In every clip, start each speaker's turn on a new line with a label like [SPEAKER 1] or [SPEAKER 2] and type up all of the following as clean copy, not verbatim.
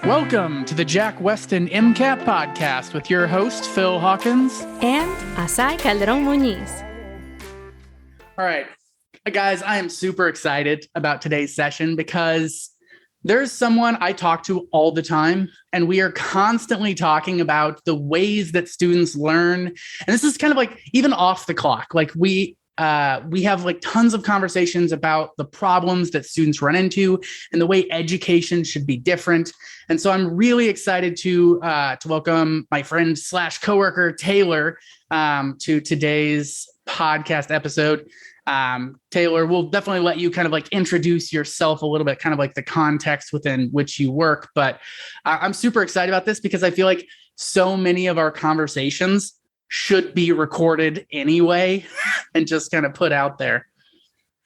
[SPEAKER 1] Welcome to the Jack Westin MCAT Podcast with your host, Phil Hawkins.
[SPEAKER 2] And Azaii Calderón Muñiz.
[SPEAKER 1] All right, guys, I am super excited about today's session because there's someone I talk to all the time, and we are constantly talking about the ways that students learn. And this is kind of like even off the clock. Like we have like tons of conversations about the problems that students run into and the way education should be different. And so I'm really excited to welcome my friend / coworker Taylor to today's podcast episode. Taylor, we'll definitely let you kind of like introduce yourself a little bit, kind of like the context within which you work. But I'm super excited about this because I feel like so many of our conversations should be recorded anyway and just kind of put out there.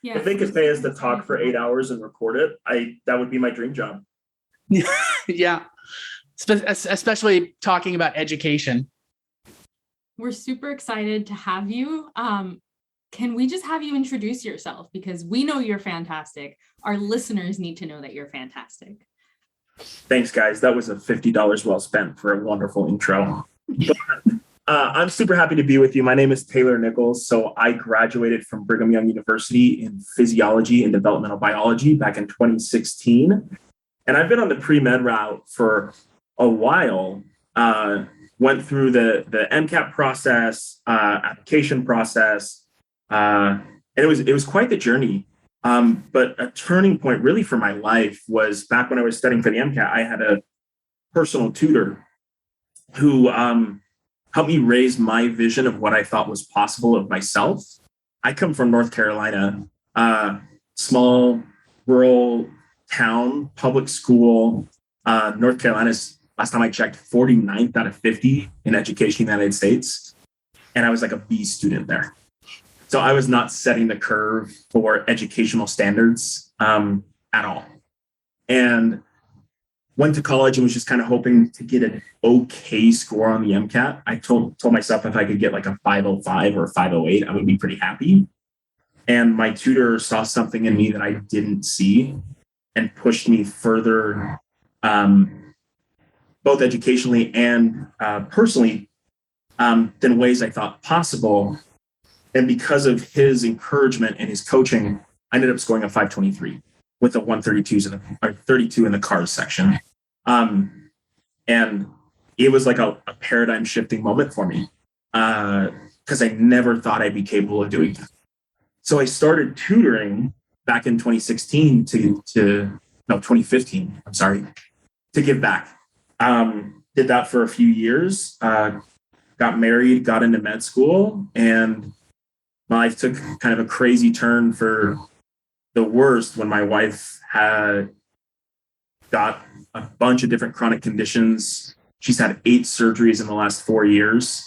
[SPEAKER 3] Yeah. If they could pay us to talk for 8 hours and record it, that would be my dream job.
[SPEAKER 1] Yeah. Especially talking about education.
[SPEAKER 4] We're super excited to have you. Can we just have you introduce yourself? Because we know you're fantastic. Our listeners need to know that you're fantastic.
[SPEAKER 3] Thanks, guys. That was a $50 well spent for a wonderful intro. I'm super happy to be with you. My name is Taylor Nicholls. So I graduated from Brigham Young University in physiology and developmental biology back in 2016. And I've been on the pre-med route for a while. Went through the MCAT process, application process, and it was quite the journey. But a turning point really for my life was back when I was studying for the MCAT. I had a personal tutor who helped me raise my vision of what I thought was possible of myself. I come from North Carolina, small rural town, public school. North Carolina's, last time I checked, 49th out of 50 in education in the United States. And I was like a B student there. So I was not setting the curve for educational standards at all. And went to college and was just kind of hoping to get an okay score on the MCAT. I told myself if I could get like a 505 or a 508, I would be pretty happy. And my tutor saw something in me that I didn't see and pushed me further, both educationally and personally, than ways I thought possible. And because of his encouragement and his coaching, I ended up scoring a 523 with a 32 in the cars section. And it was like a paradigm shifting moment for me because I never thought I'd be capable of doing that. So I started tutoring back in 2015, I'm sorry, to give back. Did that for a few years, got married, got into med school, and my life took kind of a crazy turn for the worst when my wife had got a bunch of different chronic conditions. She's had 8 surgeries in the last 4 years.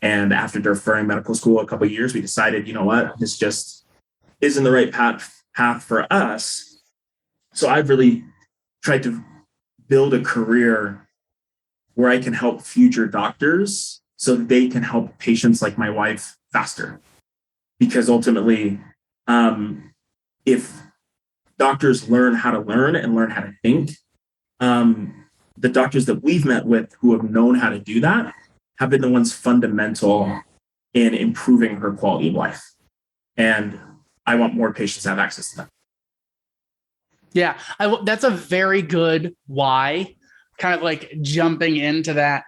[SPEAKER 3] And after deferring medical school a couple of years, we decided, you know what, this just isn't the right path for us. So I've really tried to build a career where I can help future doctors so they can help patients like my wife faster. Because ultimately, if doctors learn how to learn and learn how to think, the doctors that we've met with who have known how to do that have been the ones fundamental in improving her quality of life. And I want more patients to have access to that.
[SPEAKER 1] Yeah, that's a very good why, kind of like jumping into that.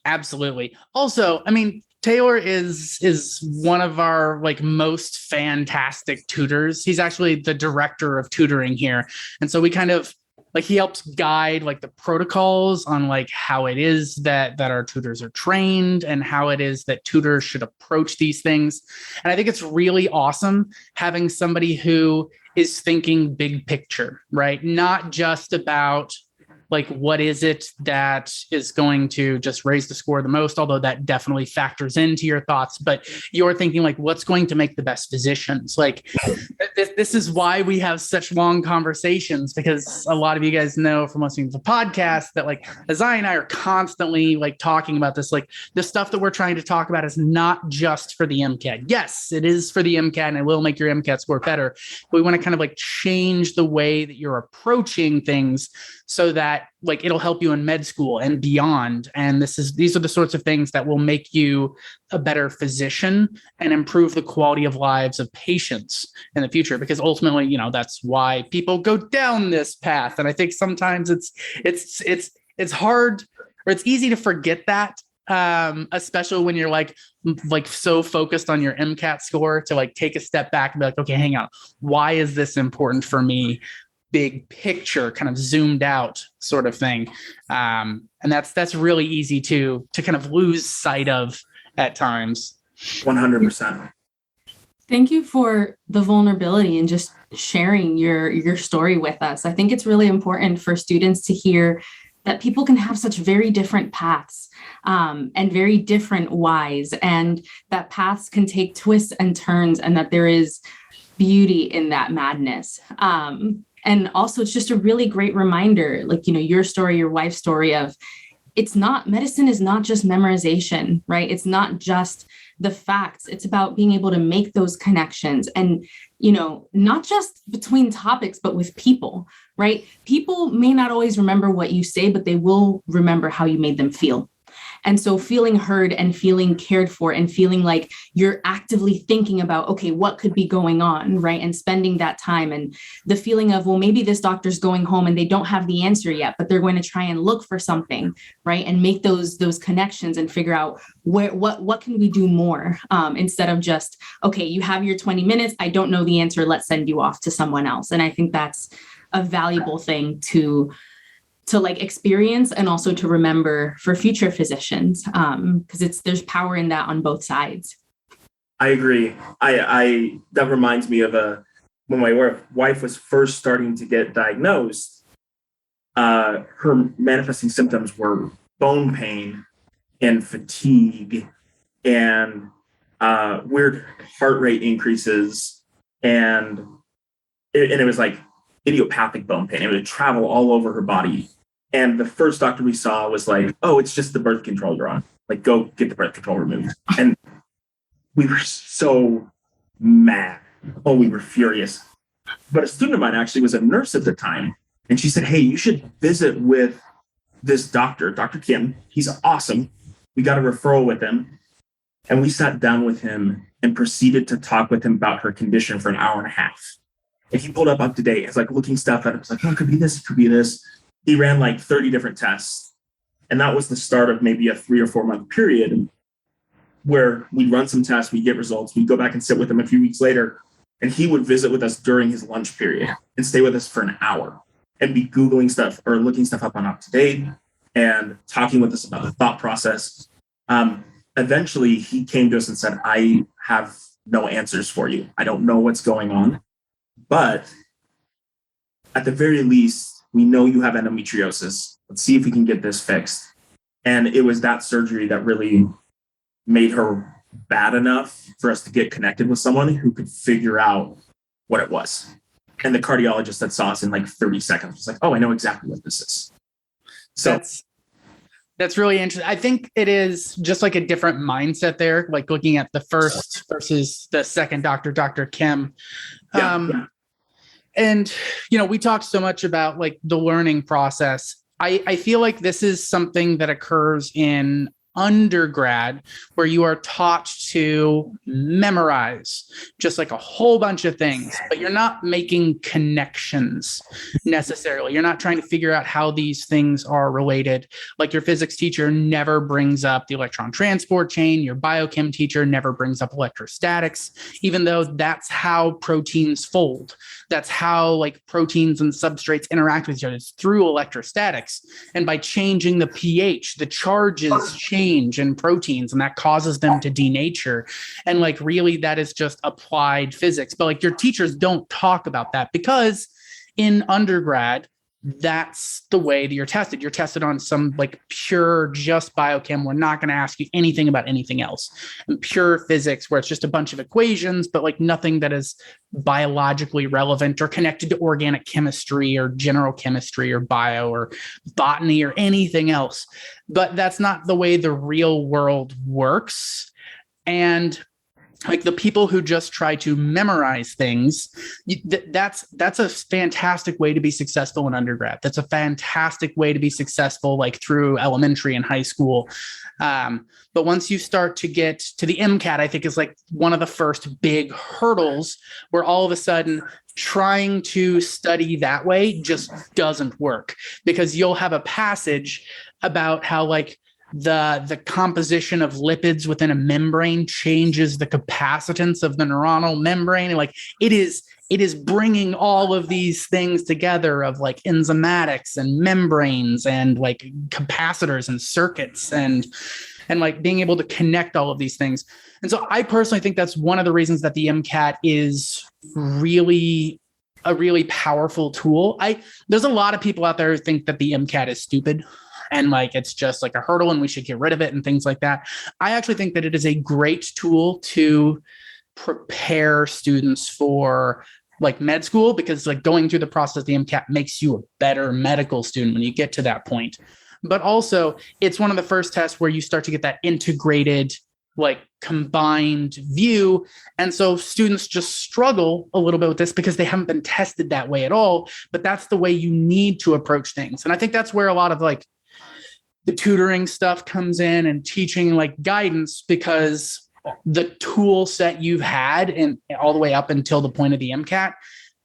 [SPEAKER 1] Absolutely. Also, I mean, Taylor is one of our like most fantastic tutors. He's actually the director of tutoring here. And so we kind of like, he helps guide like the protocols on like how it is that our tutors are trained and how it is that tutors should approach these things. And I think it's really awesome having somebody who is thinking big picture, right? Not just about like, what is it that is going to just raise the score the most? Although that definitely factors into your thoughts, but you're thinking like, what's going to make the best physicians? Like, this is why we have such long conversations, because a lot of you guys know from listening to the podcast that like Azaii and I are constantly like talking about this. Like, the stuff that we're trying to talk about is not just for the MCAT. Yes, it is for the MCAT and it will make your MCAT score better. But we want to kind of like change the way that you're approaching things so that like it'll help you in med school and beyond. And these are the sorts of things that will make you a better physician and improve the quality of lives of patients in the future. Because ultimately, you know, that's why people go down this path. And I think sometimes it's hard, or it's easy to forget that. Especially when you're like so focused on your MCAT score, to like take a step back and be like, okay, hang on, why is this important for me? Big picture, kind of zoomed out sort of thing. And that's really easy to kind of lose sight of at times.
[SPEAKER 3] 100%.
[SPEAKER 4] Thank you for the vulnerability and just sharing your story with us. I think it's really important for students to hear that people can have such very different paths and very different whys, and that paths can take twists and turns, and that there is beauty in that madness. And also, it's just a really great reminder, like, you know, your story, your wife's story of medicine is not just memorization, right? It's not just the facts. It's about being able to make those connections and, you know, not just between topics, but with people, right? People may not always remember what you say, but they will remember how you made them feel. And so feeling heard and feeling cared for and feeling like you're actively thinking about, okay, what could be going on, right? And spending that time, and the feeling of, well, maybe this doctor's going home and they don't have the answer yet, but they're going to try and look for something, right? And make those connections and figure out what can we do more, instead of just, okay, you have your 20 minutes. I don't know the answer. Let's send you off to someone else. And I think that's a valuable thing to like experience, and also to remember for future physicians, because there's power in that on both sides.
[SPEAKER 3] I agree. I that reminds me of when my wife was first starting to get diagnosed. Her manifesting symptoms were bone pain and fatigue and weird heart rate increases, and it was like idiopathic bone pain. It would travel all over her body. And the first doctor we saw was like, oh, it's just the birth control you're on. Like, go get the birth control removed. And we were so mad. Oh, we were furious. But a student of mine actually was a nurse at the time. And she said, hey, you should visit with this doctor, Dr. Kim. He's awesome. We got a referral with him. And we sat down with him and proceeded to talk with him about her condition for an hour and a half. And he pulled up to date. It's like looking stuff at it. It's like, oh, it could be this, it could be this. He ran like 30 different tests. And that was the start of maybe a 3 or 4 month period where we'd run some tests, we'd get results, we'd go back and sit with him a few weeks later. And he would visit with us during his lunch period and stay with us for an hour and be Googling stuff or looking stuff up on UpToDate and talking with us about the thought process. Eventually, he came to us and said, I have no answers for you. I don't know what's going on. But at the very least, we know you have endometriosis. Let's see if we can get this fixed. And it was that surgery that really made her bad enough for us to get connected with someone who could figure out what it was. And the cardiologist that saw us in like 30 seconds was like, oh, I know exactly what this is. So
[SPEAKER 1] that's really interesting. I think it is just like a different mindset there, like looking at the first versus the second doctor, Dr. Kim. Yeah. And, you know, we talked so much about like the learning process. I feel like this is something that occurs in undergrad, where you are taught to memorize just like a whole bunch of things, but you're not making connections necessarily. You're not trying to figure out how these things are related. Like your physics teacher never brings up the electron transport chain. Your biochem teacher never brings up electrostatics, even though that's how proteins fold. That's how like proteins and substrates interact with each other. It's through electrostatics. And by changing the pH, the charges change in proteins, and that causes them to denature. And like really that is just applied physics. But like your teachers don't talk about that, because in undergrad, that's the way that you're tested. You're tested on some like pure just biochem. We're not going to ask you anything about anything else. And pure physics, where it's just a bunch of equations, but like nothing that is biologically relevant or connected to organic chemistry or general chemistry or bio or botany or anything else. But that's not the way the real world works. And like the people who just try to memorize things, that's a fantastic way to be successful in undergrad. That's a fantastic way to be successful like through elementary and high school. But once you start to get to the MCAT, I think is like one of the first big hurdles where all of a sudden trying to study that way just doesn't work, because you'll have a passage about how like the composition of lipids within a membrane changes the capacitance of the neuronal membrane. And like it is bringing all of these things together of like enzymatics and membranes and like capacitors and circuits and like being able to connect all of these things. And so I personally think that's one of the reasons that the MCAT is really a really powerful tool. There's a lot of people out there who think that the MCAT is stupid and like it's just like a hurdle and we should get rid of it and things like that. I actually think that it is a great tool to prepare students for like med school, because like going through the process of the MCAT makes you a better medical student when you get to that point. But also it's one of the first tests where you start to get that integrated, like combined view. And so students just struggle a little bit with this because they haven't been tested that way at all. But that's the way you need to approach things. And I think that's where a lot of like the tutoring stuff comes in and teaching like guidance, because the tool set you've had and all the way up until the point of the MCAT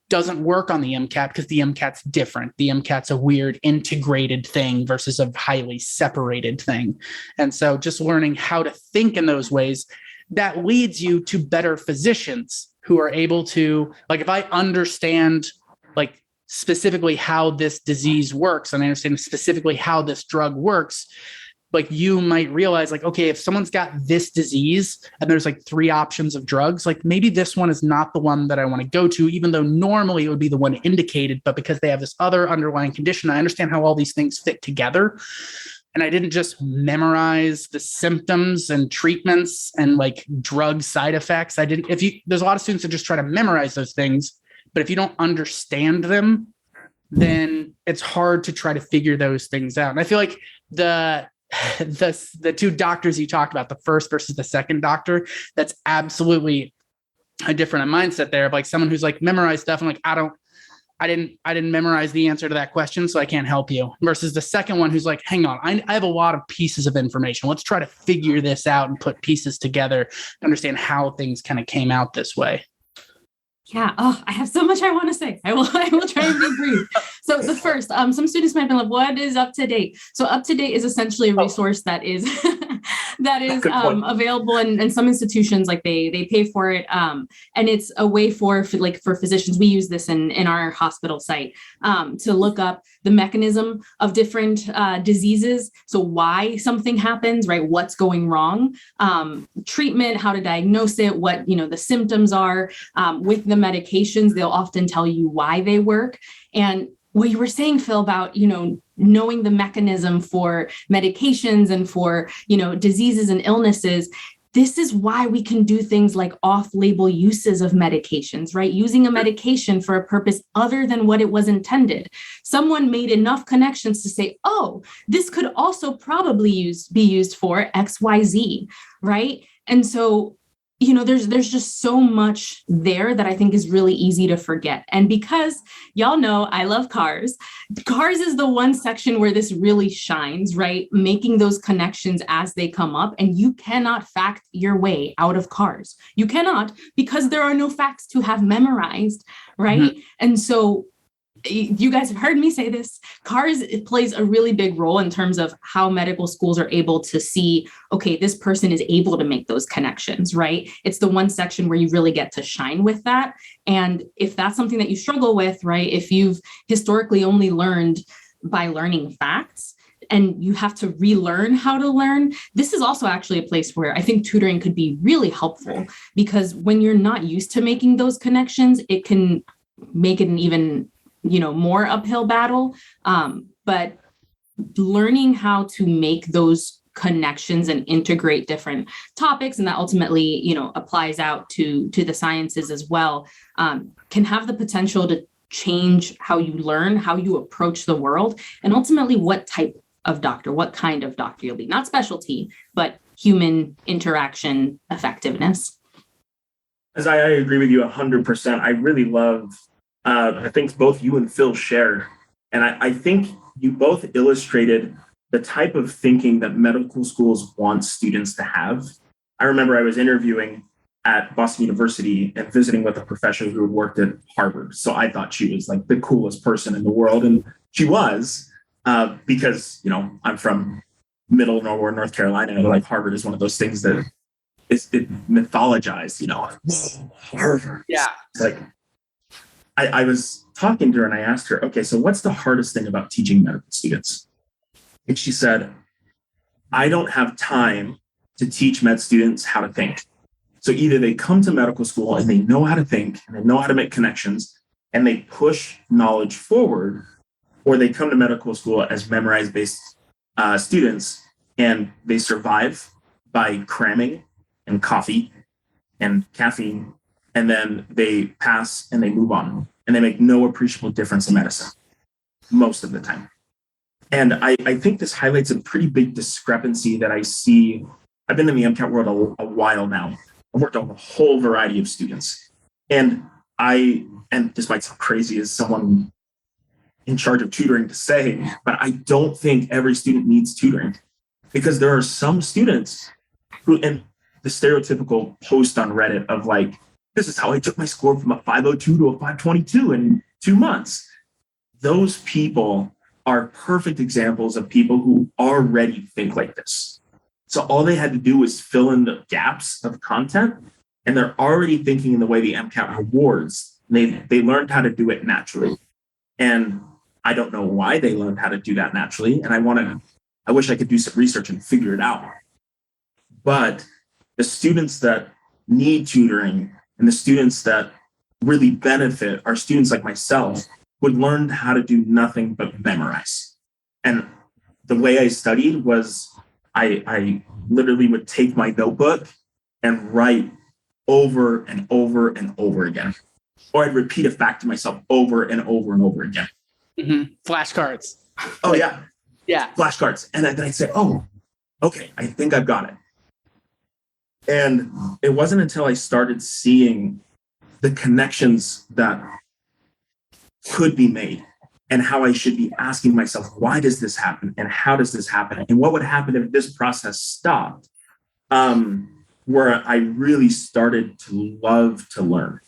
[SPEAKER 1] doesn't work on the MCAT, because the MCAT's different. The MCAT's a weird integrated thing versus a highly separated thing. And so just learning how to think in those ways, that leads you to better physicians who are able to, like, if I understand like specifically how this disease works and I understand specifically how this drug works, like you might realize like, okay, if someone's got this disease and there's like 3 options of drugs, like maybe this one is not the one that I want to go to, even though normally it would be the one indicated, but because they have this other underlying condition, I understand how all these things fit together. And I didn't just memorize the symptoms and treatments and like drug side effects. There's a lot of students that just try to memorize those things, but if you don't understand them, then it's hard to try to figure those things out. And I feel like the 2 doctors you talked about, the first versus the second doctor, that's absolutely a different mindset there of like someone who's like memorized stuff and like, I didn't memorize the answer to that question, so I can't help you, versus the second one who's like, hang on, I have a lot of pieces of information. Let's try to figure this out and put pieces together to understand how things kind of came out this way.
[SPEAKER 4] Yeah. Oh, I have so much I want to say. I will try and be brief. So the first, some students might be like, what is Up to Date? So Up to Date is essentially a resource that is available in some institutions, like they pay for it. And it's a way for physicians, we use this in our hospital site, to look up the mechanism of different diseases. So why something happens, right? What's going wrong, treatment, how to diagnose it, what, the symptoms are, with the medications, they'll often tell you why they work. And what you were saying, Phil, about, knowing the mechanism for medications and for, diseases and illnesses, this is why we can do things like off-label uses of medications, right? Using a medication for a purpose other than what it was intended. Someone made enough connections to say, oh, this could also probably be used for XYZ, right? And so there's just so much there that I think is really easy to forget. And because y'all know I love cars is the one section where this really shines, right? Making those connections as they come up. And you cannot fact your way out of cars. You cannot, because there are no facts to have memorized, right? Mm-hmm. And so you guys have heard me say this, it plays a really big role in terms of how medical schools are able to see, okay, this person is able to make those connections, right? It's the one section where you really get to shine with that. And if that's something that you struggle with, right? If you've historically only learned by learning facts and you have to relearn how to learn, this is also actually a place where I think tutoring could be really helpful, because when you're not used to making those connections, it can make it an even more uphill battle. But learning how to make those connections and integrate different topics, and that ultimately, applies out to the sciences as well, can have the potential to change how you learn, how you approach the world, and ultimately what kind of doctor you'll be. Not specialty, but human interaction effectiveness.
[SPEAKER 3] As I agree with you 100%. I really love the things both you and Phil shared. And I think you both illustrated the type of thinking that medical schools want students to have. I remember I was interviewing at Boston University and visiting with a professor who had worked at Harvard. So I thought she was like the coolest person in the world. And she was, because, I'm from middle North Carolina. And like Harvard is one of those things that is mythologized, Harvard.
[SPEAKER 1] Yeah.
[SPEAKER 3] It's like, I was talking to her and I asked her, okay, so what's the hardest thing about teaching medical students? And she said, I don't have time to teach med students how to think. So either they come to medical school and they know how to think and they know how to make connections and they push knowledge forward, or they come to medical school as memorize-based students and they survive by cramming and coffee and caffeine, and then they pass and they move on and they make no appreciable difference in medicine most of the time. And I think this highlights a pretty big discrepancy that I see. I've been in the MCAT world a while now. I've worked on a whole variety of students. And this might sound crazy as someone in charge of tutoring to say, but I don't think every student needs tutoring, because there are some students who, and the stereotypical post on Reddit of like, this is how I took my score from a 502 to a 522 in 2 months. Those people are perfect examples of people who already think like this. So all they had to do was fill in the gaps of content, and they're already thinking in the way the MCAT rewards. They learned how to do it naturally. And I don't know why they learned how to do that naturally. And I wish I could do some research and figure it out. But the students that need tutoring and the students that really benefit are students like myself, who had learned how to do nothing but memorize. And the way I studied was I literally would take my notebook and write over and over and over again. Or I'd repeat a fact to myself over and over and over again.
[SPEAKER 1] Mm-hmm. Flashcards.
[SPEAKER 3] Oh, yeah.
[SPEAKER 1] Yeah.
[SPEAKER 3] Flashcards. And then I'd say, oh, okay, I think I've got it. And it wasn't until I started seeing the connections that could be made and how I should be asking myself, why does this happen? And how does this happen? And what would happen if this process stopped? Where I really started to love to learn.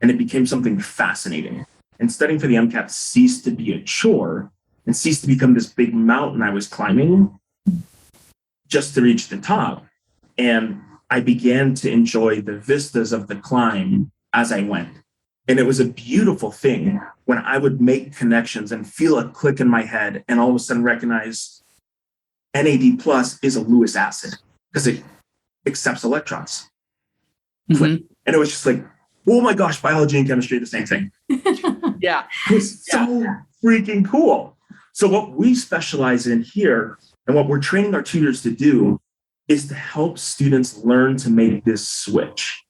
[SPEAKER 3] And it became something fascinating. And studying for the MCAT ceased to be a chore and ceased to become this big mountain I was climbing just to reach the top. And I began to enjoy the vistas of the climb as I went. And it was a beautiful thing when I would make connections and feel a click in my head and all of a sudden recognize NAD plus is a Lewis acid because it accepts electrons. Mm-hmm. And it was just like, oh my gosh, biology and chemistry are the same thing.
[SPEAKER 1] Yeah.
[SPEAKER 3] It was so freaking cool. So what we specialize in here and what we're training our tutors to do is to help students learn to make this switch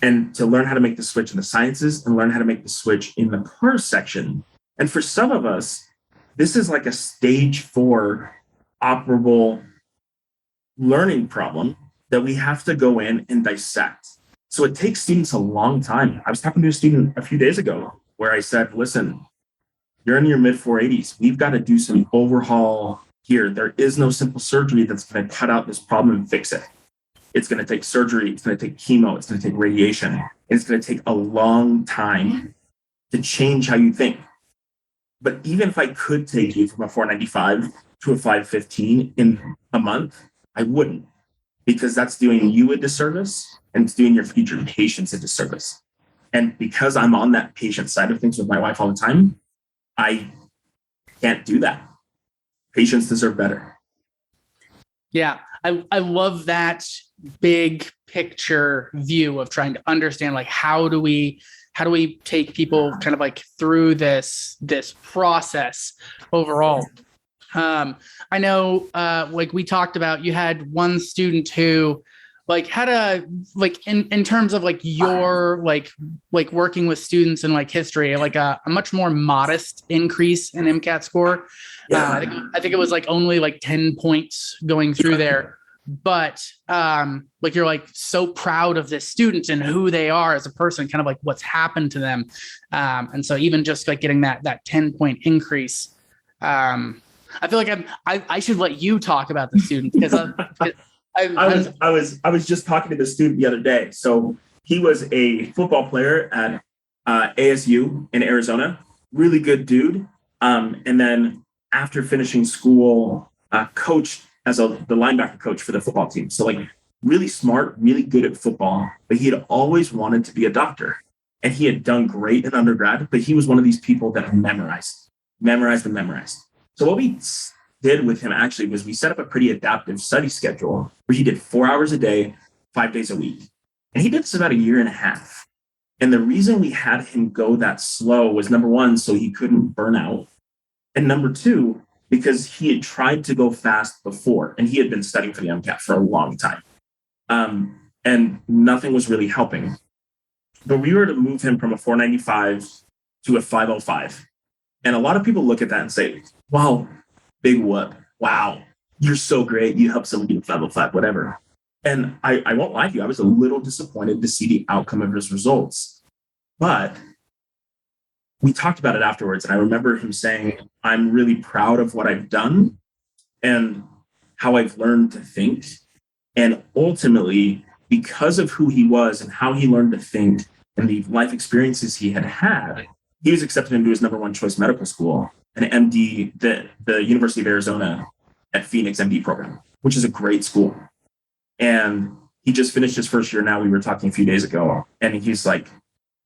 [SPEAKER 3] and to learn how to make the switch in the sciences and learn how to make the switch in the PERS section. And for some of us, this is like a stage 4 operable learning problem that we have to go in and dissect. So it takes students a long time. I was talking to a student a few days ago where I said, listen, you're in your mid 480s. We've got to do some overhaul here. There is no simple surgery that's going to cut out this problem and fix it. It's going to take surgery. It's going to take chemo. It's going to take radiation. And it's going to take a long time to change how you think. But even if I could take you from a 495 to a 515 in a month, I wouldn't, because that's doing you a disservice and it's doing your future patients a disservice. And because I'm on that patient side of things with my wife all the time, I can't do that. Patients deserve better.
[SPEAKER 1] Yeah, I love that big picture view of trying to understand, like, how do we how do we take people kind of like through this process overall? I know, like we talked about, you had one student who like had a, like in terms of like your, like working with students in like history, like a much more modest increase in MCAT score. I think it was like only like 10 points going through there, but like you're like so proud of this student and who they are as a person, kind of like what's happened to them. And so even just like getting that 10-point increase, I feel like I should let you talk about the student, because
[SPEAKER 3] I was just talking to the student the other day. So he was a football player at ASU in Arizona, really good dude. And then after finishing school, coached as the linebacker coach for the football team. So like really smart, really good at football, but he had always wanted to be a doctor. And he had done great in undergrad, but he was one of these people that memorized. So what we did with him actually was we set up a pretty adaptive study schedule where he did 4 hours a day, 5 days a week. And he did this about a year and a half. And the reason we had him go that slow was, number one, so he couldn't burn out. And number two, because he had tried to go fast before, and he had been studying for the MCAT for a long time. And nothing was really helping. But we were to move him from a 495 to a 505. And a lot of people look at that and say, wow, big whoop. Wow, you're so great. You helped someone get a 505, whatever. And I won't lie to you, I was a little disappointed to see the outcome of his results. But we talked about it afterwards. And I remember him saying, I'm really proud of what I've done and how I've learned to think. And ultimately, because of who he was and how he learned to think and the life experiences he had, he was accepted into his number one choice medical school, an MD, the University of Arizona at Phoenix MD program, which is a great school. And he just finished his first year now. We were talking a few days ago, and he's like,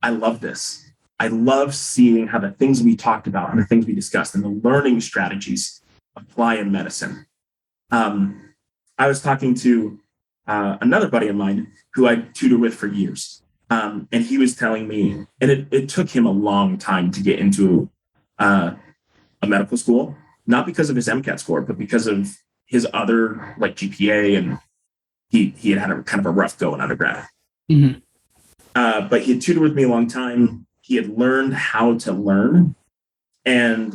[SPEAKER 3] I love this. I love seeing how the things we talked about and the things we discussed and the learning strategies apply in medicine. I was talking to another buddy of mine who I tutored with for years. And he was telling me, and it took him a long time to get into a medical school, not because of his MCAT score, but because of his other like GPA, and he had a kind of a rough go in undergrad. Mm-hmm. But he had tutored with me a long time. He had learned how to learn, and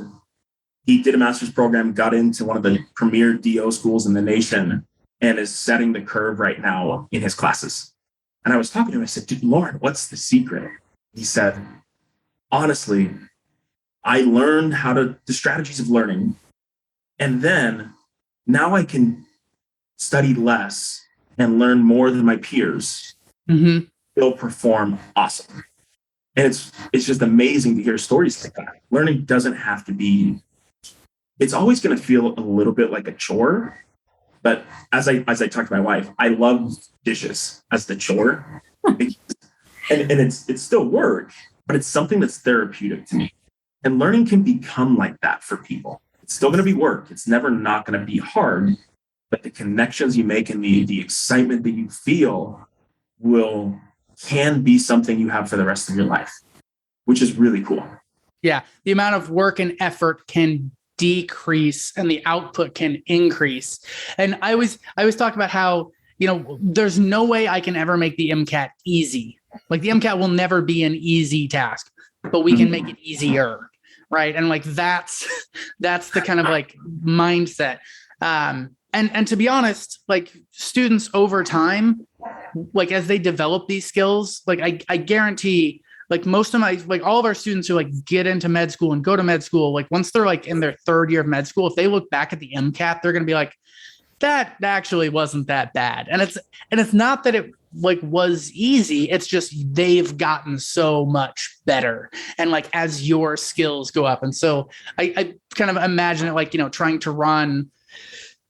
[SPEAKER 3] he did a master's program, got into one of the premier DO schools in the nation, and is setting the curve right now in his classes. And I was talking to him, I said, dude, Lauren, what's the secret? He said, honestly, I learned the strategies of learning. And then now I can study less and learn more than my peers. Mm-hmm. Still perform awesome. And it's just amazing to hear stories like that. Learning doesn't have to be, it's always going to feel a little bit like a chore. But as I talked to my wife, I love dishes as the chore, and it's still work, but it's something that's therapeutic to me. And learning can become like that for people. It's still going to be work. It's never not going to be hard, but the connections you make and the excitement that you feel can be something you have for the rest of your life, which is really cool.
[SPEAKER 1] Yeah, the amount of work and effort can decrease and the output can increase. And I always talk about how, there's no way I can ever make the MCAT easy. Like the MCAT will never be an easy task, but we can make it easier. Right. And like, that's the kind of like mindset. And to be honest, like students over time, like as they develop these skills, like I guarantee, like most of all of our students who like get into med school and go to med school, like once they're like in their third year of med school, if they look back at the MCAT, they're going to be like, that actually wasn't that bad. And it's not that it like was easy. It's just, they've gotten so much better. And like, as your skills go up. And so I kind of imagine it like, trying to run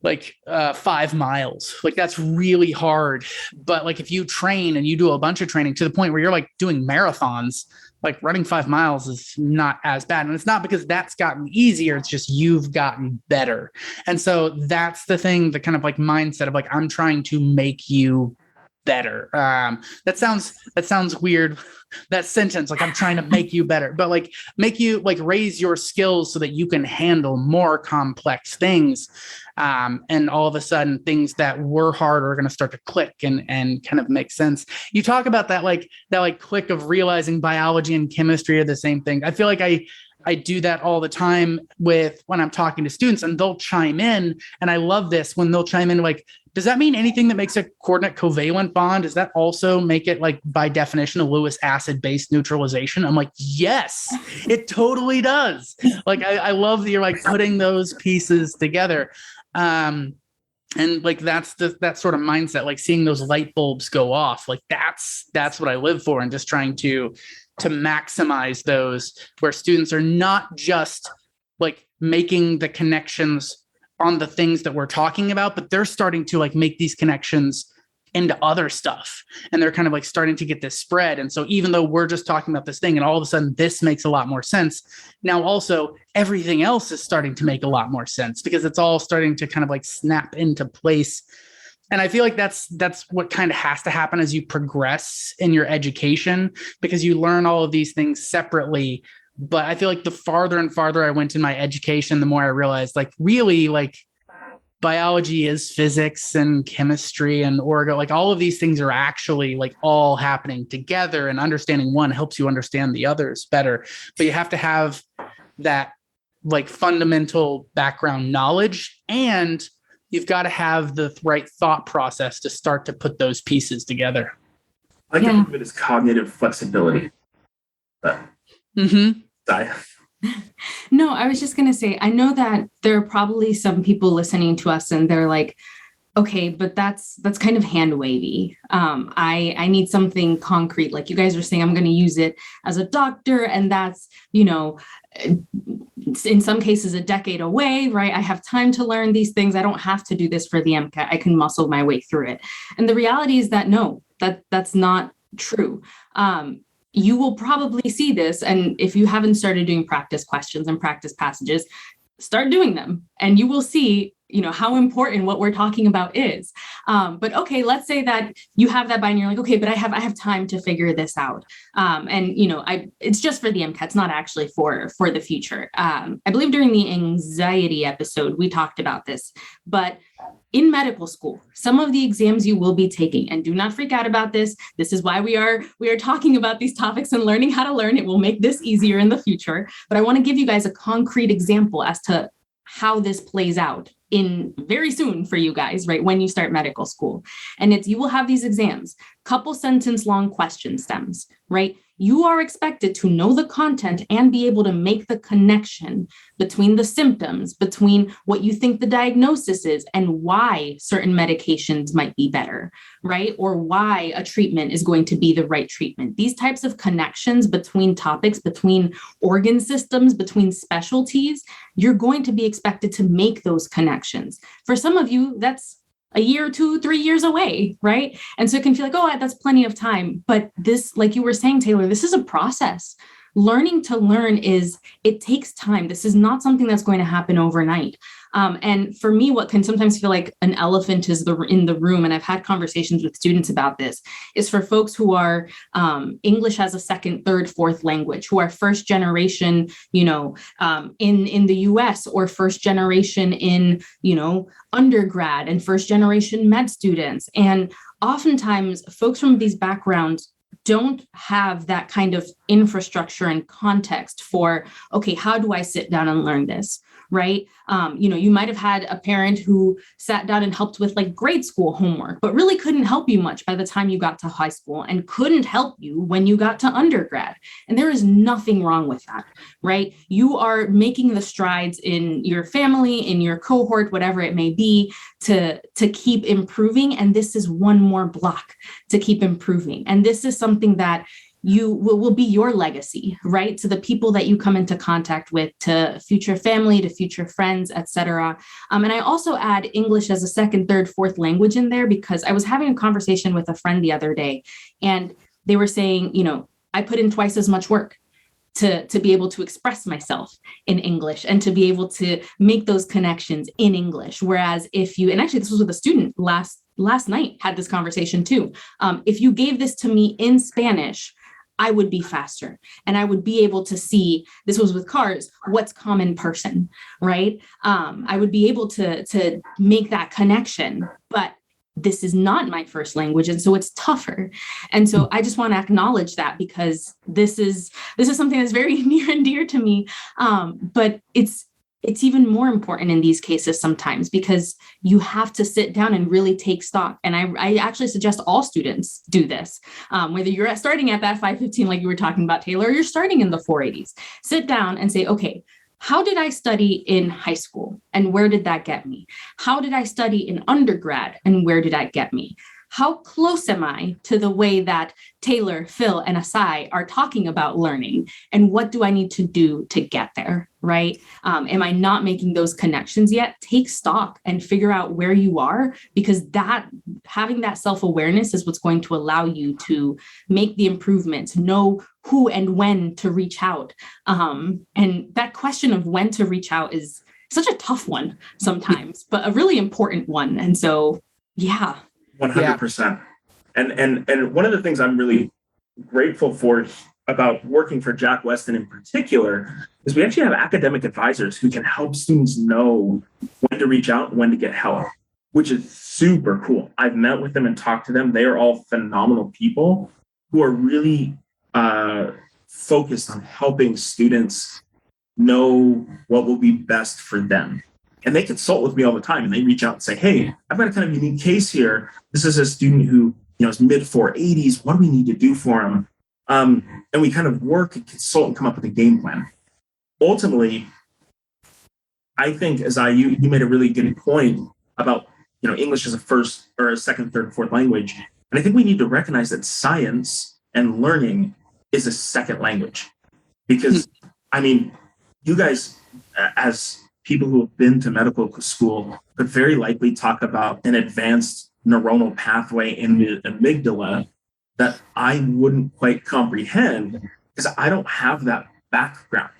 [SPEAKER 1] like 5 miles, like that's really hard. But like if you train and you do a bunch of training to the point where you're like doing marathons, like running 5 miles is not as bad. And it's not because that's gotten easier. It's just you've gotten better. And so that's the thing, the kind of like mindset of like, I'm trying to make you better. That sounds weird. That sentence, like I'm trying to make you better, but like make you like raise your skills so that you can handle more complex things. And all of a sudden things that were hard are going to start to click and kind of make sense. You talk about that click of realizing biology and chemistry are the same thing. I feel like I do that all the time when I'm talking to students, and they'll chime in. And I love this when they'll chime in, like, does that mean anything that makes a coordinate covalent bond? Does that also make it, like, by definition, a Lewis acid base neutralization? I'm like, yes, it totally does. Like, I love that you're like putting those pieces together. And like, that's that sort of mindset, like seeing those light bulbs go off. Like that's what I live for. And just trying to maximize those, where students are not just like making the connections on the things that we're talking about, but they're starting to like make these connections into other stuff. And they're kind of like starting to get this spread. And so even though we're just talking about this thing and all of a sudden this makes a lot more sense, now also everything else is starting to make a lot more sense because it's all starting to kind of like snap into place. And I feel like that's what kind of has to happen as you progress in your education, because you learn all of these things separately. But I feel like the farther and farther I went in my education, the more I realized, like, really, like, biology is physics and chemistry and orgo. Like, all of these things are actually like all happening together, and understanding one helps you understand the others better. But you have to have that like fundamental background knowledge, and you've got to have the right thought process to start to put those pieces together.
[SPEAKER 3] I like to think of it as cognitive flexibility.
[SPEAKER 4] No, I was just going to say, I know that there are probably some people listening to us and they're like, okay, but that's kind of hand wavy. I need something concrete. Like you guys are saying, I'm going to use it as a doctor, and that's, you know, in some cases a decade away, right? I have time to learn these things. I don't have to do this for the MCAT. I can muscle my way through it. And the reality is that no, that's not true. You will probably see this. And if you haven't started doing practice questions and practice passages, start doing them and you will see, you know, how important what we're talking about is. But okay, let's say that you have that bind and you're like, okay, but I have time to figure this out. And you know, it's just for the MCAT. It's not actually for the future. I believe during the anxiety episode, we talked about this, but in medical school, some of the exams you will be taking, and do not freak out about this. This is why we are talking about these topics and learning how to learn. It will make this easier in the future. But I want to give you guys a concrete example as to how this plays out in very soon for you guys, right? When you start medical school. And you will have these exams, couple sentence long question stems, right? You are expected to know the content and be able to make the connection between the symptoms, between what you think the diagnosis is and why certain medications might be better, right? Or why a treatment is going to be the right treatment. These types of connections between topics, between organ systems, between specialties, you're going to be expected to make those connections. For some of you, that's a year, 2, 3 years away, right? And so it can feel like, oh, that's plenty of time. But this, like you were saying, Taylor, this is a process. Learning to learn it takes time. This is not something that's going to happen overnight. And for me, what can sometimes feel like an elephant is in the room, and I've had conversations with students about this, is for folks who are English as a second, third, fourth language, who are first generation, you know, in the US, or first generation in, you know, undergrad, and first generation med students. And oftentimes folks from these backgrounds don't have that kind of infrastructure and context for, okay, how do I sit down and learn this? Right? You know, you might have had a parent who sat down and helped with like grade school homework, but really couldn't help you much by the time you got to high school, and couldn't help you when you got to undergrad. And there is nothing wrong with that, right? You are making the strides in your family, in your cohort, whatever it may be, to keep improving. And this is one more block to keep improving. And this is something that you will be your legacy, right? To the people that you come into contact with, to future family, to future friends, etc. And I also add English as a second, third, fourth language in there, because I was having a conversation with a friend the other day, and they were saying, you know, I put in twice as much work to be able to express myself in English and to be able to make those connections in English. Whereas if you, and actually this was with a student last last night had this conversation too. If you gave this to me in Spanish, I would be faster and I would be able to see, this was with cars, what's common person, right? I would be able to make that connection, but this is not my first language. And so it's tougher. And so I just want to acknowledge that, because this is something that's very near and dear to me. But it's even more important in these cases sometimes, because you have to sit down and really take stock. And I actually suggest all students do this, whether you're starting at that 515, like you were talking about, Taylor, or you're starting in the 480s. Sit down and say, okay, how did I study in high school? And where did that get me? How did I study in undergrad? And where did that get me? How close am I to the way that Taylor, Phil, and Azaii are talking about learning? And what do I need to do to get there, right? Am I not making those connections yet? Take stock and figure out where you are, because having that self-awareness is what's going to allow you to make the improvements, know who and when to reach out. And that question of when to reach out is such a tough one sometimes, but a really important one. And so, yeah.
[SPEAKER 3] 100%. And one of the things I'm really grateful for about working for Jack Westin in particular is we actually have academic advisors who can help students know when to reach out and when to get help, which is super cool. I've met with them and talked to them. They are all phenomenal people who are really focused on helping students know what will be best for them. And they consult with me all the time, and they reach out and say, hey, I've got a kind of unique case here. This is a student who, is mid 480s. What do we need to do for him? And we kind of work and consult and come up with a game plan. Ultimately, I think, Azaii, you made a really good point about, English as a first or a second, third, fourth language. And I think we need to recognize that science and learning is a second language. Because, you guys, as people who have been to medical school, could very likely talk about an advanced neuronal pathway in the amygdala that I wouldn't quite comprehend because I don't have that background.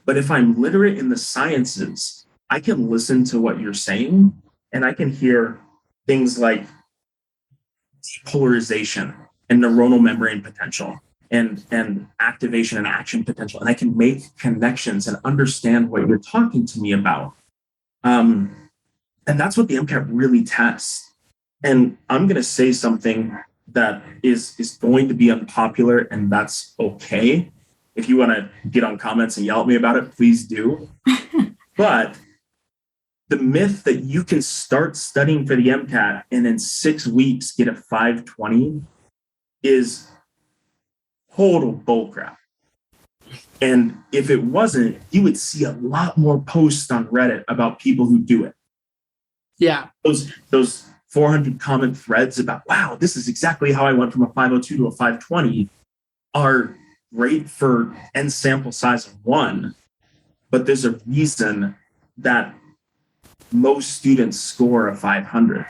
[SPEAKER 3] But if I'm literate in the sciences, I can listen to what you're saying, and I can hear things like depolarization and neuronal membrane potential and activation and action potential. And I can make connections and understand what you're talking to me about. And that's what the MCAT really tests. And I'm going to say something that is going to be unpopular, and that's okay. If you want to get on comments and yell at me about it, please do. But the myth that you can start studying for the MCAT and in 6 weeks get a 520 is total bullcrap. And if it wasn't, you would see a lot more posts on Reddit about people who do it.
[SPEAKER 1] Yeah.
[SPEAKER 3] Those 400 comment threads about, wow, this is exactly how I went from a 502 to a 520 are great for n sample size of 1. But there's a reason that most students score a 500.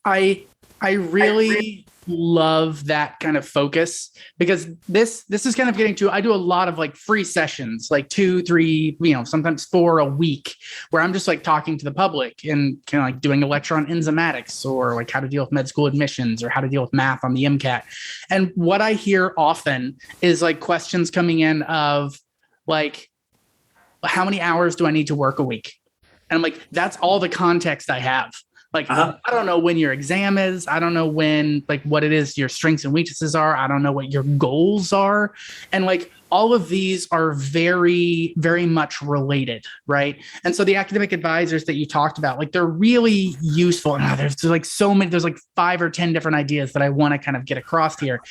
[SPEAKER 1] I really love that kind of focus, because this is kind of getting to, I do a lot of like free sessions, like 2, 3, sometimes 4 a week, where I'm just like talking to the public and kind of like doing a lecture on enzymatics, or like how to deal with med school admissions, or how to deal with math on the MCAT. And what I hear often is like questions coming in of like, how many hours do I need to work a week? And I'm like, that's all the context I have. Like, I don't know when your exam is. I don't know when, like, what it is your strengths and weaknesses are. I don't know what your goals are. And like, all of these are very, very much related, right? And so the academic advisors that you talked about, like, they're really useful. And there's like so many, there's like 5 or 10 different ideas that I want to kind of get across here.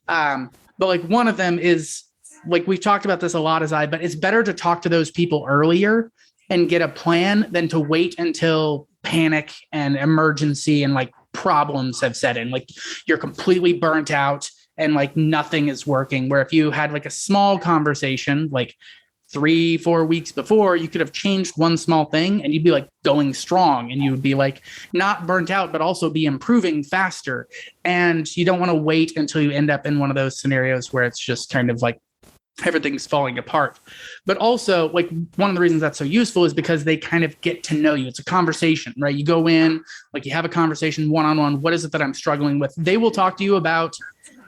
[SPEAKER 1] But like, one of them is, like, we've talked about this a lot, Azaii, but it's better to talk to those people earlier and get a plan than to wait until panic and emergency and like problems have set in. Like, you're completely burnt out and like nothing is working. Where if you had like a small conversation, like 3-4 weeks before, you could have changed one small thing and you'd be like going strong, and you would be like not burnt out, but also be improving faster. And you don't want to wait until you end up in one of those scenarios where it's just kind of like everything's falling apart. But also, like, one of the reasons that's so useful is because they kind of get to know you. It's a conversation, right? You go in, like, you have a conversation one-on-one. What is it that I'm struggling with? They will talk to you about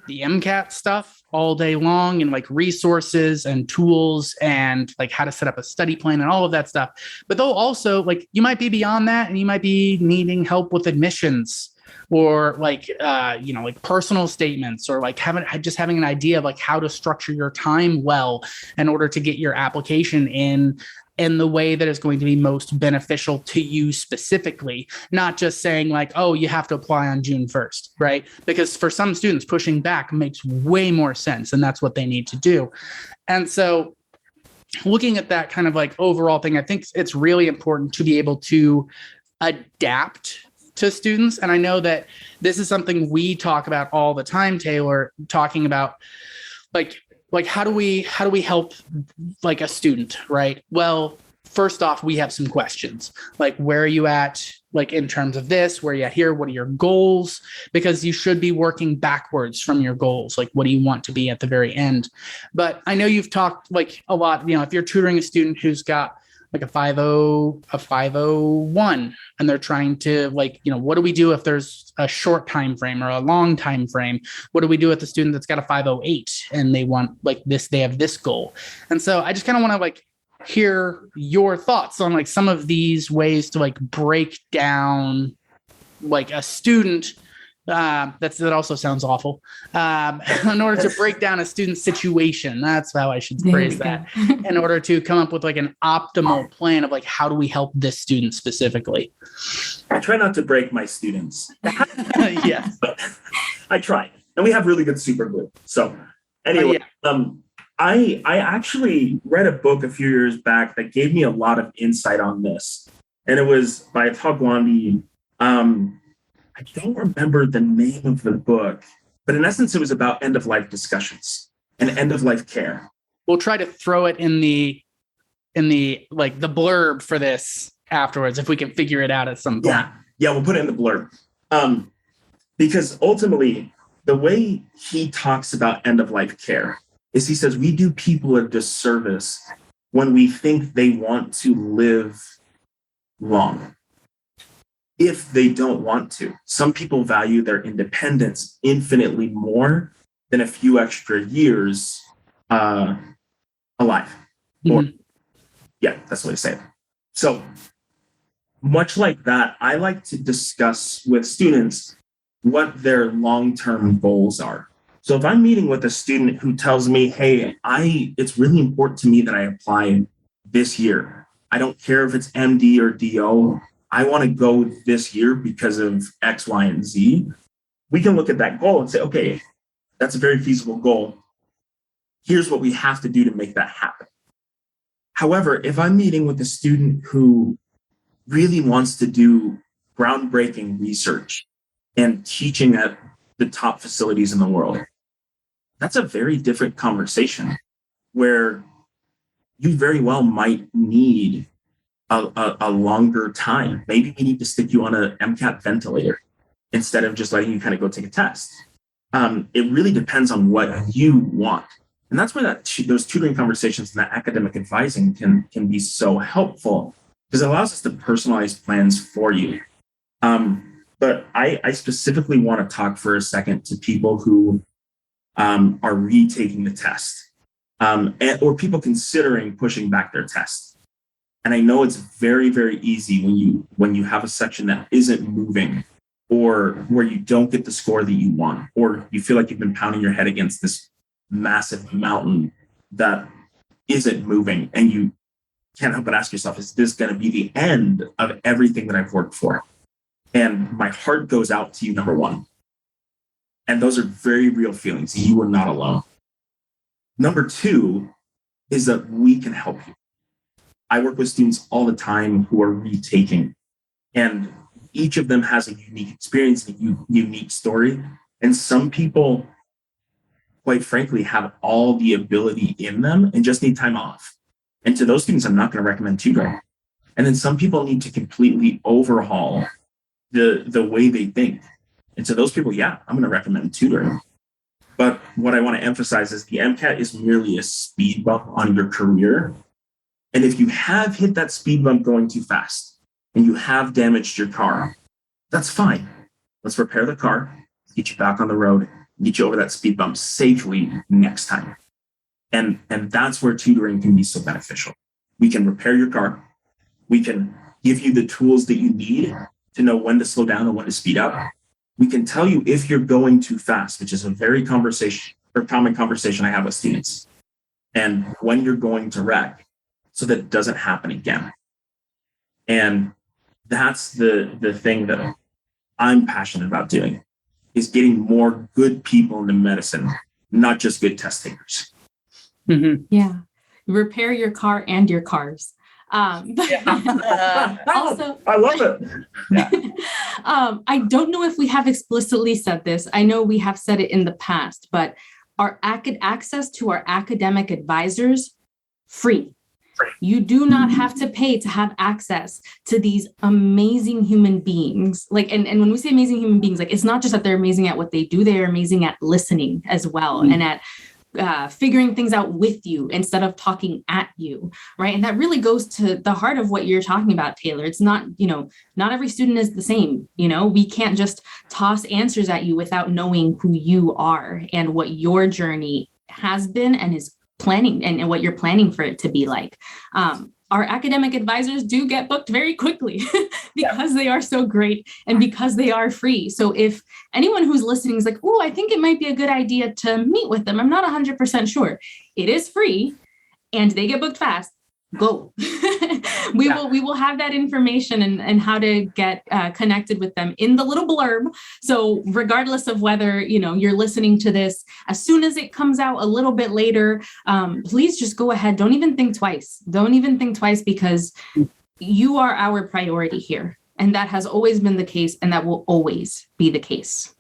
[SPEAKER 1] the MCAT stuff all day long, and like resources and tools and like how to set up a study plan and all of that stuff. But they'll also, like, you might be beyond that and you might be needing help with admissions, or like, like personal statements, or like having an idea of like how to structure your time well in order to get your application in the way that is going to be most beneficial to you specifically, not just saying like, oh, you have to apply on June 1st, right? Because for some students, pushing back makes way more sense, and that's what they need to do. And so looking at that kind of like overall thing, I think it's really important to be able to adapt to students. And I know that this is something we talk about all the time, Taylor, talking about like how do we help like a student, right? Well, first off, we have some questions like, where are you at, like, in terms of this? Where are you at here? What are your goals? Because you should be working backwards from your goals. Like, what do you want to be at the very end? But I know you've talked like a lot, if you're tutoring a student who's got like a 5.0, a 5.01, and they're trying to like, what do we do if there's a short time frame or a long time frame? What do we do with the student that's got a 5.08 and they want like this, they have this goal? And so I just kind of want to like hear your thoughts on like some of these ways to like break down like a student. That also sounds awful. In order to break down a student's situation, that's how I should phrase that. In order to come up with like an optimal plan of like, how do we help this student specifically?
[SPEAKER 3] I try not to break my students.
[SPEAKER 1] Yes,
[SPEAKER 3] but I try, and we have really good super glue. So anyway, I actually read a book a few years back that gave me a lot of insight on this, and it was by Tagwandi. I don't remember the name of the book, but in essence, it was about end-of-life discussions and end-of-life care.
[SPEAKER 1] We'll try to throw it in the like the blurb for this afterwards, if we can figure it out at some point.
[SPEAKER 3] Yeah, we'll put it in the blurb. Because ultimately, the way he talks about end-of-life care is he says we do people a disservice when we think they want to live long. If they don't want to. Some people value their independence infinitely more than a few extra years alive. Mm-hmm. Or, that's the way to say it. So much like that, I like to discuss with students what their long-term goals are. So if I'm meeting with a student who tells me, hey, it's really important to me that I apply this year. I don't care if it's MD or DO. I want to go this year because of X, Y, and Z. We can look at that goal and say, okay, that's a very feasible goal. Here's what we have to do to make that happen. However, if I'm meeting with a student who really wants to do groundbreaking research and teaching at the top facilities in the world, that's a very different conversation where you very well might need a longer time. Maybe we need to stick you on an MCAT ventilator instead of just letting you kind of go take a test. It really depends on what you want. And that's where those tutoring conversations and that academic advising can be so helpful, because it allows us to personalize plans for you. But I specifically want to talk for a second to people who are retaking the test or people considering pushing back their test. And I know it's very, very easy when you have a section that isn't moving, or where you don't get the score that you want, or you feel like you've been pounding your head against this massive mountain that isn't moving, and you can't help but ask yourself, is this going to be the end of everything that I've worked for? And my heart goes out to you, number one. And those are very real feelings. You are not alone. Number two is that we can help you. I work with students all the time who are retaking, and each of them has a unique experience, a unique story. And some people, quite frankly, have all the ability in them and just need time off. And to those students, I'm not going to recommend tutoring. And then some people need to completely overhaul the way they think. And to those people, I'm going to recommend tutoring. But what I want to emphasize is the MCAT is merely a speed bump on your career. And if you have hit that speed bump going too fast and you have damaged your car, that's fine. Let's repair the car, get you back on the road, get you over that speed bump safely next time. And that's where tutoring can be so beneficial. We can repair your car. We can give you the tools that you need to know when to slow down and when to speed up. We can tell you if you're going too fast, which is a very common conversation I have with students, and when you're going to wreck so that it doesn't happen again. And that's the thing that I'm passionate about doing, is getting more good people into medicine, not just good test takers.
[SPEAKER 4] Mm-hmm. Yeah. Repair your car and your cars. Also,
[SPEAKER 3] I love it. Yeah.
[SPEAKER 4] I don't know if we have explicitly said this. I know we have said it in the past, but our access to our academic advisors, free. You do not have to pay to have access to these amazing human beings. Like, and when we say amazing human beings, like, it's not just that they're amazing at what they do, they're amazing at listening as well, and at figuring things out with you instead of talking at you, right? And that really goes to the heart of what you're talking about, Taylor. It's not, not every student is the same. We can't just toss answers at you without knowing who you are and what your journey has been and is planning, and what you're planning for it to be like. Our academic advisors do get booked very quickly because they are so great and because they are free. So if anyone who's listening is like, oh, I think it might be a good idea to meet with them, I'm not 100% sure. It is free and they get booked fast. Go. We will have that information and how to get connected with them in the little blurb. So regardless of whether, you're listening to this as soon as it comes out a little bit later, please just go ahead. Don't even think twice. Because you are our priority here. And that has always been the case. And that will always be the case.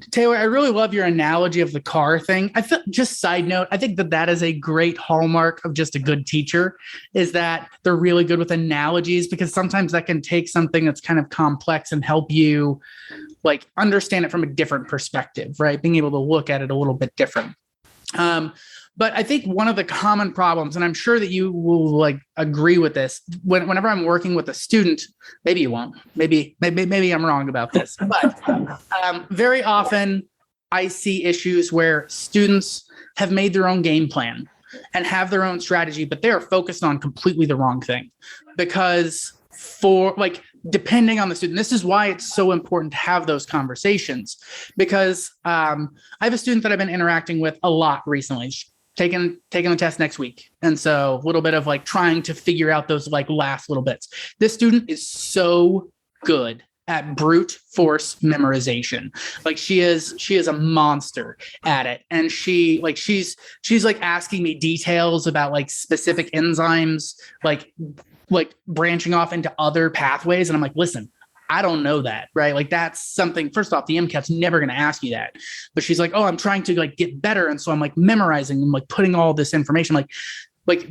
[SPEAKER 1] Taylor, I really love your analogy of the car thing. I feel, just side note, I think that is a great hallmark of just a good teacher, is that they're really good with analogies, because sometimes that can take something that's kind of complex and help you like understand it from a different perspective, right? Being able to look at it a little bit different. But I think one of the common problems, and I'm sure that you will like agree with this, whenever I'm working with a student, maybe you won't, maybe I'm wrong about this, but very often I see issues where students have made their own game plan and have their own strategy, but they are focused on completely the wrong thing. Because depending on the student, this is why it's so important to have those conversations, because I have a student that I've been interacting with a lot recently. Taking the test next week. And so a little bit of like trying to figure out those like last little bits. This student is so good at brute force memorization. Like she is a monster at it. And she's like asking me details about like specific enzymes, like branching off into other pathways. And I'm like, listen, I don't know that, right? Like that's something, first off, the MCAT's never going to ask you that, but she's like, oh, I'm trying to like get better. And so I'm like memorizing and like putting all this information, like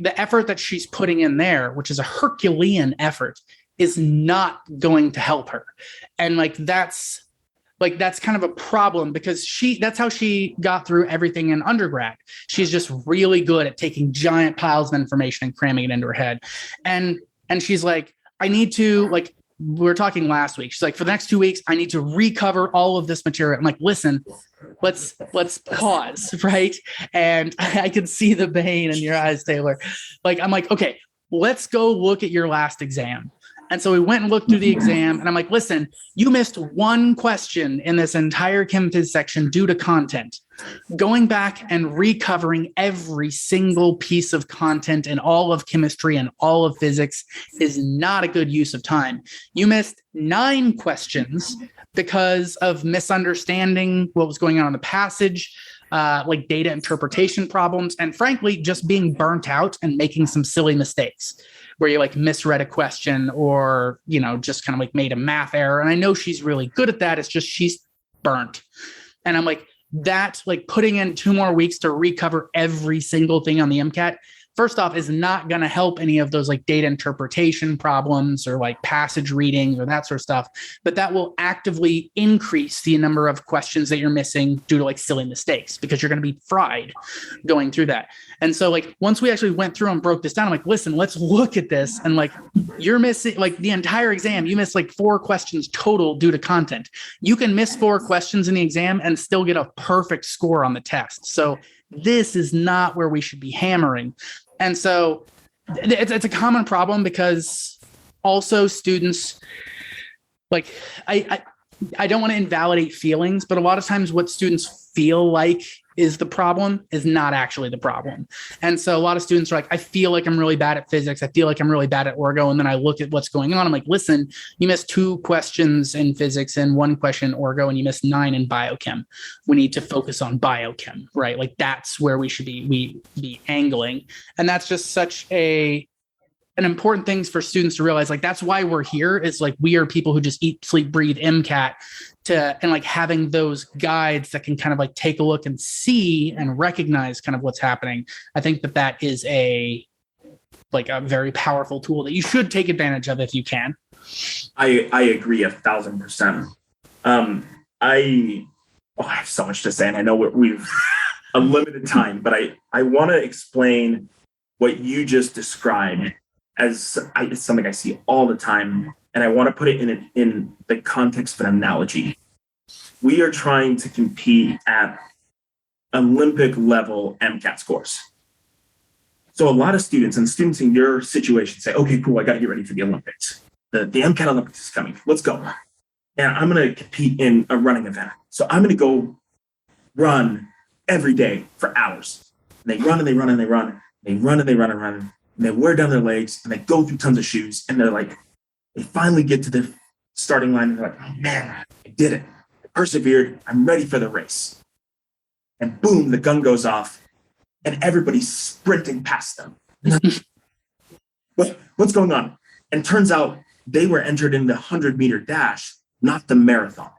[SPEAKER 1] the effort that she's putting in there, which is a Herculean effort, is not going to help her. And that's kind of a problem, because that's how she got through everything in undergrad. She's just really good at taking giant piles of information and cramming it into her head. And she's like, I need to like, we were talking last week. She's like, for the next 2 weeks, I need to recover all of this material. I'm like, listen, let's pause, right? And I can see the pain in your eyes, Taylor. Like, I'm like, okay, let's go look at your last exam. And so we went and looked through the exam, and I'm like, listen, you missed one question in this entire chem phys section due to content. Going back and recovering every single piece of content in all of chemistry and all of physics is not a good use of time. You missed 9 questions because of misunderstanding what was going on in the passage, like data interpretation problems, and frankly, just being burnt out and making some silly mistakes where you like misread a question or, just kind of like made a math error. And I know she's really good at that. It's just she's burnt. And I'm like, that like putting in 2 more weeks to recover every single thing on the MCAT, first off, is not going to help any of those like data interpretation problems or like passage readings or that sort of stuff, but that will actively increase the number of questions that you're missing due to like silly mistakes, because you're going to be fried going through that. And so like, once we actually went through and broke this down, I'm like, listen, let's look at this. And like, you're missing like the entire exam, you missed like 4 questions total due to content. You can miss 4 questions in the exam and still get a perfect score on the test. So this is not where we should be hammering. And so it's a common problem, because also students, like, I don't want to invalidate feelings, but a lot of times what students feel like is the problem is not actually the problem. And so a lot of students are like, I feel like I'm really bad at physics. I feel like I'm really bad at orgo. And then I look at what's going on. I'm like, listen, you missed 2 questions in physics and 1 question in orgo, and you missed 9 in biochem. We need to focus on biochem, right? Like that's where we should be angling. And that's just such an important thing for students to realize. Like, that's why we're here, is like, we are people who just eat, sleep, breathe MCAT and like having those guides that can kind of like take a look and see and recognize kind of what's happening. I think that is a very powerful tool that you should take advantage of if you can.
[SPEAKER 3] I agree 1,000%. I have so much to say, and I know we've a limited time, but I want to explain what you just described as it's something I see all the time, and I want to put it in the context of an analogy. We are trying to compete at Olympic level MCAT scores. So a lot of students in your situation say, okay, cool, I got to get ready for the Olympics. The MCAT Olympics is coming. Let's go. And I'm going to compete in a running event. So I'm going to go run every day for hours. And they run and they run and they run. They run and they run and run. And they wear down their legs and they go through tons of shoes. And they're like, they finally get to the starting line. And they're like, oh man, I did it. I persevered. I'm ready for the race. And boom, the gun goes off and everybody's sprinting past them. What's going on? And turns out they were entered in the 100-meter dash, not the marathon.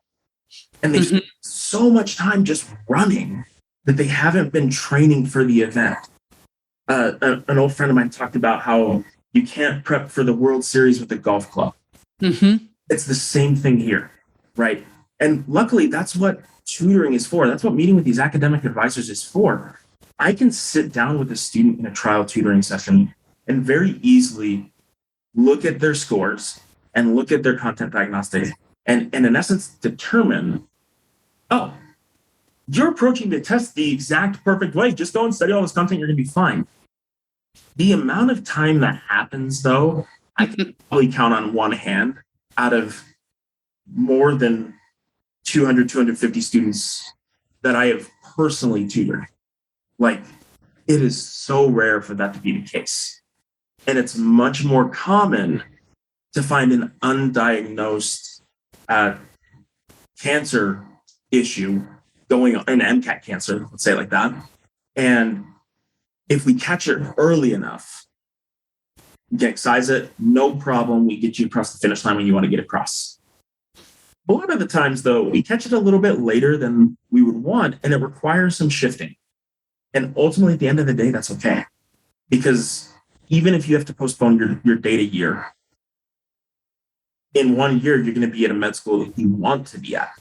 [SPEAKER 3] And they spent so much time just running that they haven't been training for the event. An old friend of mine talked about how you can't prep for the World Series with a golf club. Mm-hmm. It's the same thing here, right? And luckily, that's what tutoring is for. That's what meeting with these academic advisors is for. I can sit down with a student in a trial tutoring session and very easily look at their scores and look at their content diagnostics and in essence determine, oh, you're approaching the test the exact perfect way. Just go and study all this content. You're going to be fine. The amount of time that happens, though, I can probably count on one hand out of more than 200, 250 students that I have personally tutored. Like, it is so rare for that to be the case. And it's much more common to find an undiagnosed cancer issue going on, an MCAT cancer, let's say it like that. And if we catch it early enough, we can excise it, no problem. We get you across the finish line when you want to get across. A lot of the times, though, we catch it a little bit later than we would want, and it requires some shifting. And ultimately, at the end of the day, that's okay. Because even if you have to postpone your data year, in 1 year, you're going to be at a med school that you want to be at.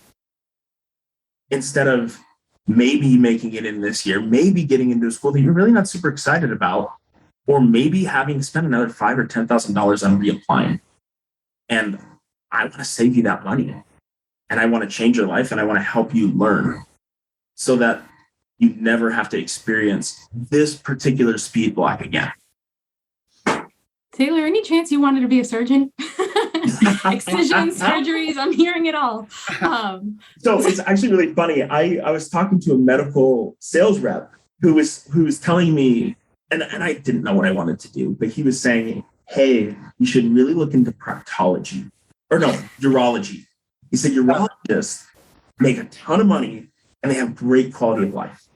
[SPEAKER 3] Instead of maybe making it in this year, maybe getting into a school that you're really not super excited about, or maybe having to spend another $5,000 or $10,000 on reapplying. And I want to save you that money. And I want to change your life, and I want to help you learn so that you never have to experience this particular speed block again.
[SPEAKER 4] Taylor, any chance you wanted to be a surgeon? Excisions, surgeries, I'm hearing it all.
[SPEAKER 3] So it's actually really funny. I was talking to a medical sales rep who was telling me, and I didn't know what I wanted to do, but he was saying, hey, you should really look into proctology. Or no, urology. He said urologists make a ton of money and they have great quality of life.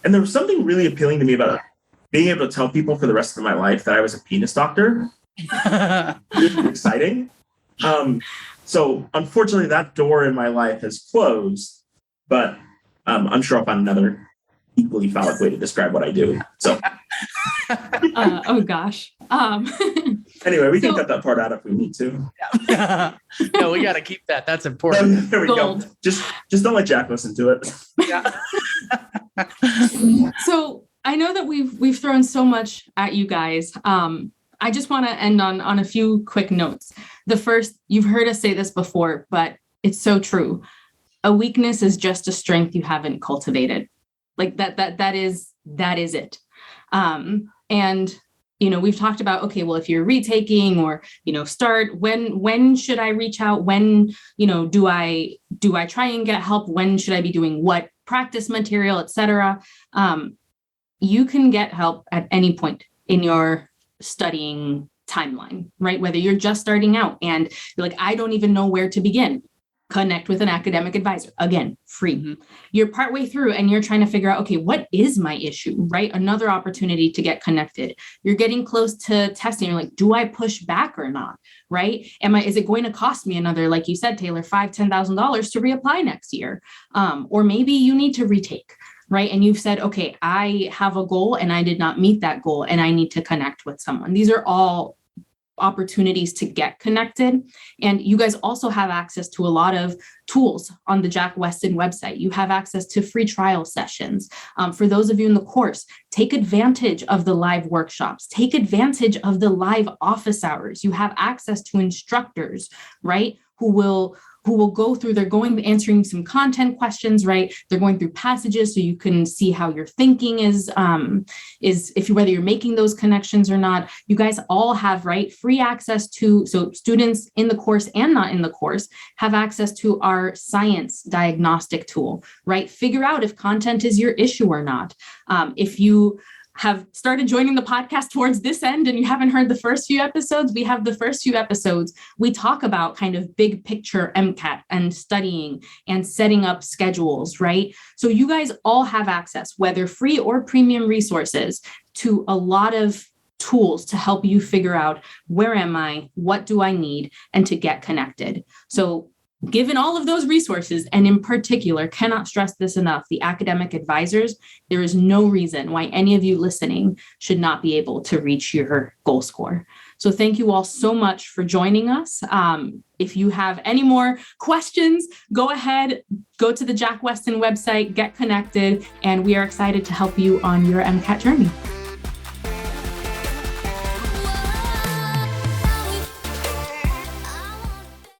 [SPEAKER 3] And there was something really appealing to me about being able to tell people for the rest of my life that I was a penis doctor. Really exciting. So unfortunately, that door in my life has closed, but I'm sure I'll find another equally valid way to describe what I do. So,
[SPEAKER 4] oh gosh.
[SPEAKER 3] Anyway, we can cut that part out if we need to.
[SPEAKER 1] Yeah. No, we got to keep that. That's important.
[SPEAKER 3] There we
[SPEAKER 4] Gold.
[SPEAKER 3] go. Just don't let Jack listen to it.
[SPEAKER 1] Yeah.
[SPEAKER 4] So I know that we've thrown so much at you guys. I just want to end on a few quick notes. The first, you've heard us say this before, but it's so true. A weakness is just a strength you haven't cultivated. Like that is it. And we've talked about, okay, well, if you're retaking or, start, when should I reach out? When, do I try and get help? When should I be doing what practice material, et cetera? You can get help at any point in your studying timeline, right? Whether you're just starting out and you're like, I don't even know where to begin. Connect with an academic advisor. Again, free. Mm-hmm. You're partway through and you're trying to figure out, okay, what is my issue, right? Another opportunity to get connected. You're getting close to testing. You're like, do I push back or not, right? Is it going to cost me another, like you said, Taylor, $5,000, $10,000 to reapply next year? Or maybe you need to retake, right? And you've said, okay, I have a goal and I did not meet that goal and I need to connect with someone. These are all opportunities to get connected. And you guys also have access to a lot of tools on the Jack Westin website. You have access to free trial sessions. For those of you in the course, take advantage of the live workshops, take advantage of the live office hours. You have access to instructors, right? Who will go through, answering some content questions, right? They're going through passages so you can see how your thinking is whether you're making those connections or not. You guys all have, right, free access to, so students in the course and not in the course have access to our science diagnostic tool, right? Figure out if content is your issue or not. If you have started joining the podcast towards this end and you haven't heard the first few episodes, we have the first few episodes. We talk about kind of big picture MCAT and studying and setting up schedules, right? So you guys all have access, whether free or premium resources, to a lot of tools to help you figure out, where am I, what do I need, and to get connected. So given all of those resources, and in particular, cannot stress this enough, the academic advisors, there is no reason why any of you listening should not be able to reach your goal score. So thank you all so much for joining us. If you have any more questions, go ahead, go to the Jack Westin website, get connected, and we are excited to help you on your MCAT journey.